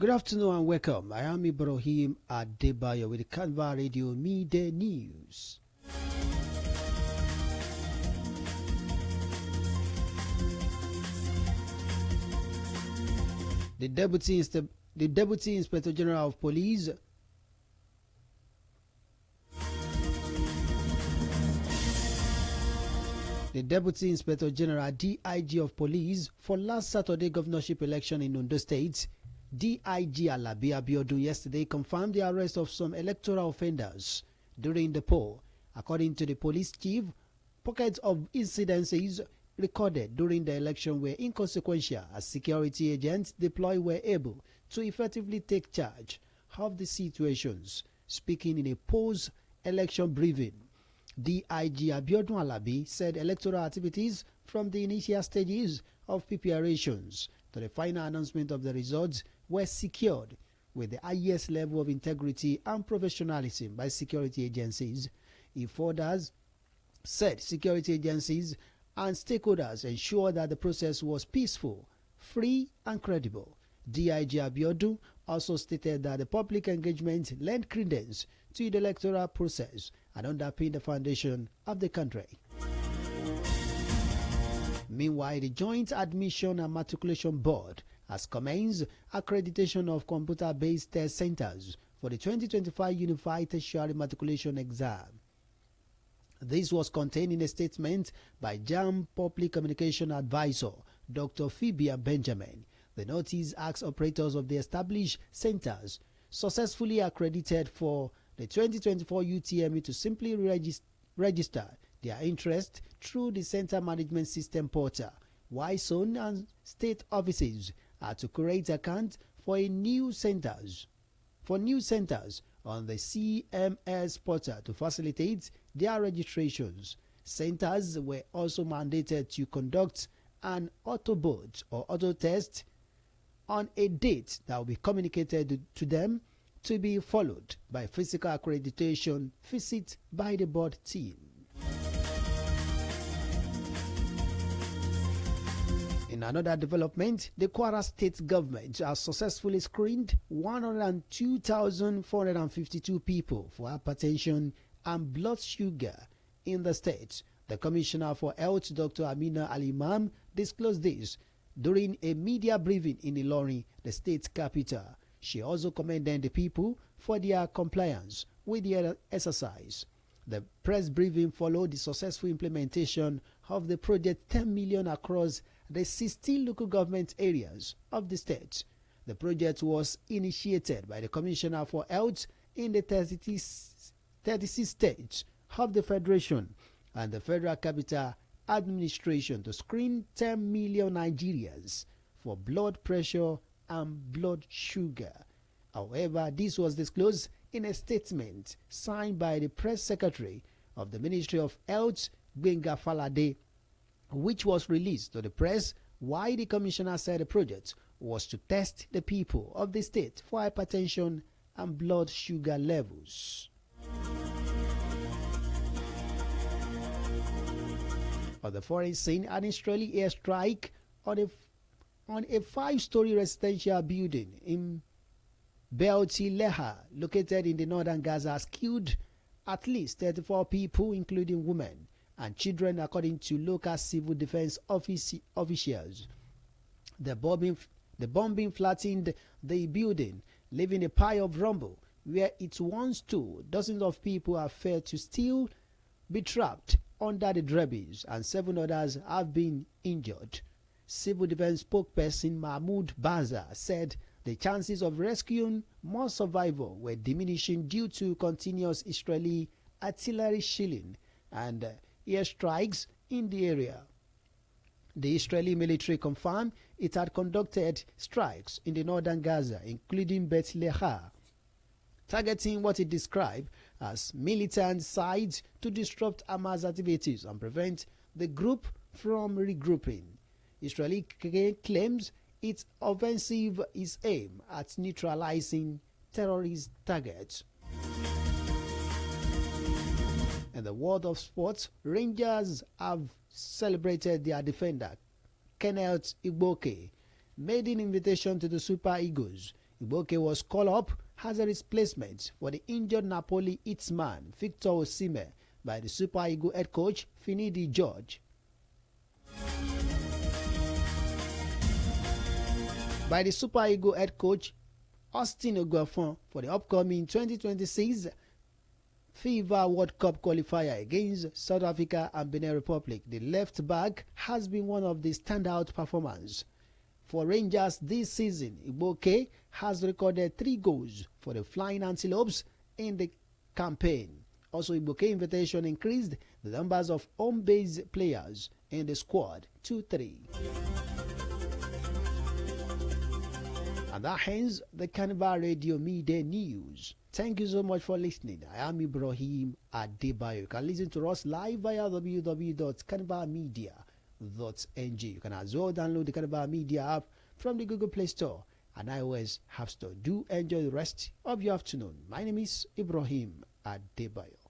Good afternoon and welcome. I am Ibrahim Adebayo with the Carnival Radio Midday News. The Deputy Inspector General of Police The Deputy Inspector General DIG of Police for last Saturday governorship election in Ondo State, DIG Alabi Abiodun yesterday confirmed the arrest of some electoral offenders during the poll. According to the police chief, pockets of incidences recorded during the election were inconsequential as security agents deployed were able to effectively take charge of the situations. Speaking in a post-election briefing, DIG Abiodun Alabi said electoral activities from the initial stages of preparations to the final announcement of the results were secured with the highest level of integrity and professionalism by security agencies. He further said security agencies and stakeholders ensured that the process was peaceful, free and credible. DIG Abiodun also stated that the public engagement lent credence to the electoral process and underpinned the foundation of the country. Meanwhile, the Joint Admission and Matriculation Board has commenced accreditation of computer-based test centers for the 2025 Unified Tertiary Matriculation Exam. This was contained in a statement by JAMB Public Communication Advisor Dr. Phoebe Benjamin. The notice asks operators of the established centers successfully accredited for the 2024 UTME to simply register their interest through the Center Management System portal, while zone and state offices are to create accounts for new centers on the CMS portal to facilitate their registrations. Centers were also mandated to conduct an auto vote or auto test on a date that will be communicated to them, to be followed by physical accreditation visit by the board team. In another development, the Kwara State government has successfully screened 102,452 people for hypertension and blood sugar in the state. The Commissioner for Health, Dr. Amina Al-Imam, disclosed this during a media briefing in Ilorin, the state capital. She also commended the people for their compliance with the exercise. The press briefing followed the successful implementation of the project 10 million across the 16 local government areas of the state. The project was initiated by the Commissioner for Health in the 36 states of the Federation and the Federal Capital Administration to screen 10 million Nigerians for blood pressure and blood sugar. However, this was disclosed in a statement signed by the press secretary of the Ministry of Health, Gbenga Falade, which was released to the press, while the commissioner said the project was to test the people of the state for hypertension and blood sugar levels. On the foreign scene, an Israeli airstrike on a 5-story residential building in Beit-Leha, located in the northern Gaza, has killed at least 34 people, including women and children, according to local civil defense officials. The bombing flattened the building, leaving a pile of rubble where it once stood. Dozens of people are feared to still be trapped under the debris, and 7 others have been injured. Civil defense spokesperson Mahmoud Baza said the chances of rescuing more survivors were diminishing due to continuous Israeli artillery shelling and airstrikes in the area. The Israeli military confirmed it had conducted strikes in the northern Gaza, including Beit-Leha, targeting what it described as militant sites to disrupt Hamas activities and prevent the group from regrouping. Israeli claims its offensive is aimed at neutralizing terrorist targets. In the world of sports, Rangers have celebrated their defender, Kenneth Igboke, made an invitation to the Super Eagles Igboke was called up as a replacement for the injured Napoli hitman Victor Osimhen by the Super Eagles head coach Finidi George. By the Super Eagles head coach Austin Oguafon for the upcoming 2026 FIFA World Cup qualifier against South Africa and Benin Republic. The left back has been one of the standout performers for Rangers this season. Igboke has recorded 3 goals for the Flying Antelopes in the campaign. Also, Igboke invitation increased the numbers of home-based players in the squad to 3. And that ends the Carnival Radio Midday News. Thank you so much for listening. I am Ibrahim Adebayo. You can listen to us live via www.carnivalmedia.ng. You can as well download the Carnival Media app from the Google Play Store and iOS App Store. Do enjoy the rest of your afternoon. My name is Ibrahim Adebayo.